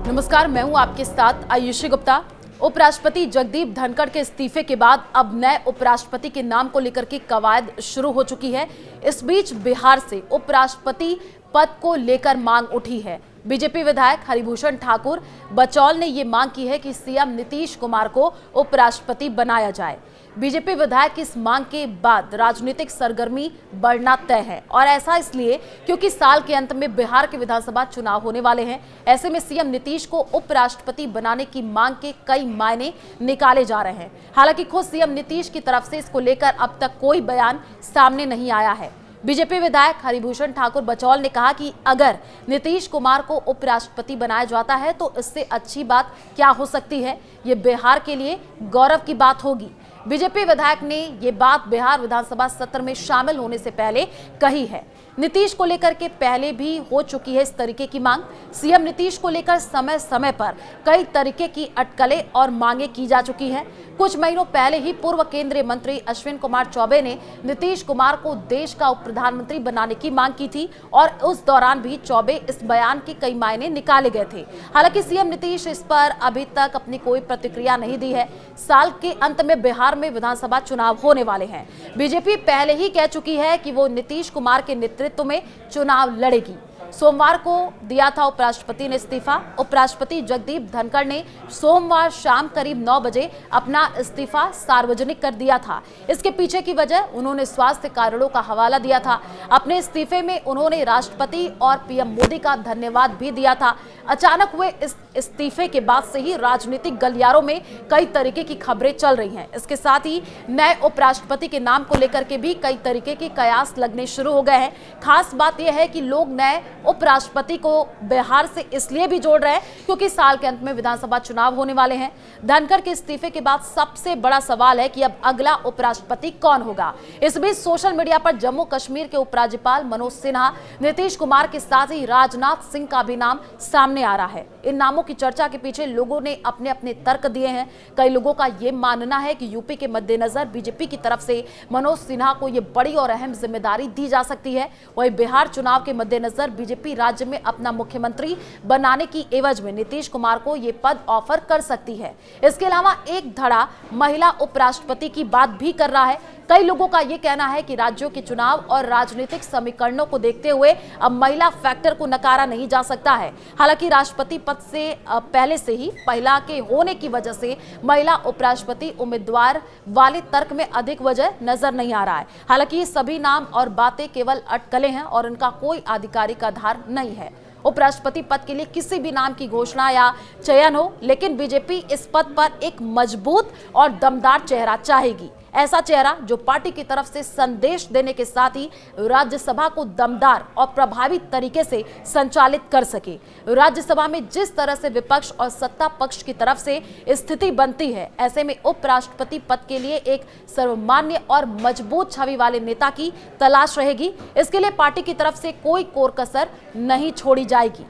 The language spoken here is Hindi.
नमस्कार, मैं हूं आपके साथ आयुषी गुप्ता। उपराष्ट्रपति जगदीप धनखड़ के इस्तीफे के बाद अब नए उपराष्ट्रपति के नाम को लेकर के कवायद शुरू हो चुकी है। इस बीच बिहार से उपराष्ट्रपति पद को लेकर मांग उठी है। बीजेपी विधायक हरिभूषण ठाकुर बचौल ने ये मांग की है कि सीएम नीतीश कुमार को उपराष्ट्रपति बनाया जाए। बीजेपी विधायक की इस मांग के बाद राजनीतिक सरगर्मी बढ़ना तय है, और ऐसा इसलिए क्योंकि साल के अंत में बिहार के विधानसभा चुनाव होने वाले हैं। ऐसे में सीएम नीतीश को उपराष्ट्रपति बनाने की मांग के कई मायने निकाले जा रहे हैं। हालांकि खुद सीएम नीतीश की तरफ से इसको लेकर अब तक कोई बयान सामने नहीं आया है। बीजेपी विधायक हरिभूषण ठाकुर बचौल ने कहा कि अगर नीतीश कुमार को उपराष्ट्रपति बनाया जाता है तो इससे अच्छी बात क्या हो सकती है। ये बिहार के लिए गौरव की बात होगी। बीजेपी विधायक ने ये बात बिहार विधानसभा सत्र में शामिल होने से पहले कही है। नीतीश को लेकर के पहले भी हो चुकी है इस तरीके की मांग। सीएम नीतीश को लेकर समय समय पर कई तरीके की अटकलें और मांगे की जा चुकी हैं। कुछ महीनों पहले ही पूर्व केंद्रीय मंत्री अश्विनी कुमार चौबे ने नीतीश कुमार को देश का उप प्रधानमंत्री बनाने की मांग की थी, और उस दौरान भी चौबे इस बयान के कई मायने निकाले गए थे। हालांकि सीएम नीतीश इस पर अभी तक अपनी कोई प्रतिक्रिया नहीं दी है। साल के अंत में बिहार में विधानसभा चुनाव होने वाले हैं। बीजेपी पहले ही कह चुकी है कि वो नीतीश कुमार के नेतृत्व में चुनाव लड़ेगी। सोमवार को दिया था उपराष्ट्रपति ने इस्तीफा। उपराष्ट्रपति जगदीप धनखड़ ने सोमवार शाम करीब 9 बजे अपना इस्तीफा सार्वजनिक कर दिया था। इसके पीछे की वजह उन्होंने स्वास्थ्य कारणों का हवाला दिया था। अपने इस्तीफे में उन्होंने राष्ट्रपति और पीएम मोदी का धन्यवाद भी दिया था। अचानक हुए इस इस्तीफे के बाद से ही राजनीतिक गलियारों में कई तरीके की खबरें चल रही हैं। इसके साथ ही नए उपराष्ट्रपति के नाम को लेकर के भी कई तरीके के कयास लगने शुरू हो गए हैं। खास बात यह है कि लोग नए उपराष्ट्रपति को बिहार से इसलिए भी जोड़ रहे हैं क्योंकि साल के अंत में विधानसभा चुनाव होने वाले हैं। धनखड़ के इस्तीफे के बाद सबसे बड़ा सवाल है कि अब अगला उपराष्ट्रपति कौन होगा। इस बीच सोशल मीडिया पर जम्मू कश्मीर के उपराज्यपाल मनोज सिन्हा, नीतीश कुमार के साथ ही राजनाथ सिंह का भी नाम सामने आ रहा है। इन नामों की चर्चा के पीछे लोगों ने अपने अपने तर्क दिए हैं। कई लोगों का यह मानना है कि यूपी के मद्देनजर बीजेपी की तरफ से मनोज सिन्हा को यह बड़ी और अहम जिम्मेदारी दी जा सकती है। वहीं बिहार चुनाव के मद्देनजर बीजेपी राज्य में अपना मुख्यमंत्री बनाने की एवज में नीतीश कुमार को यह पद ऑफर कर सकती है। इसके अलावा एक धड़ा महिला उपराष्ट्रपति की बात भी कर रहा है। कई लोगों का यह कहना है कि राज्यों के चुनाव और राजनीतिक समीकरणों को देखते हुए अब महिला फैक्टर को नकारा नहीं जा सकता है। हालांकि राष्ट्रपति पद से पहले से ही महिला के होने की वजह से महिला उपराष्ट्रपति उम्मीदवार वाले तर्क में अधिक वजह नजर नहीं आ रहा है। हालांकि ये सभी नाम और बातें केवल अटकलें हैं और इनका कोई आधिकारिक आधार नहीं है। उपराष्ट्रपति पद के लिए किसी भी नाम की घोषणा या चयन हो, लेकिन बीजेपी इस पद पर एक मजबूत और दमदार चेहरा चाहेगी। ऐसा चेहरा जो पार्टी की तरफ से संदेश देने के साथ ही राज्यसभा को दमदार और प्रभावी तरीके से संचालित कर सके। राज्यसभा में जिस तरह से विपक्ष और सत्ता पक्ष की तरफ से स्थिति बनती है, ऐसे में उपराष्ट्रपति पद के लिए एक सर्वमान्य और मजबूत छवि वाले नेता की तलाश रहेगी। इसके लिए पार्टी की तरफ से कोई कोर कसर नहीं छोड़ी जाएगी।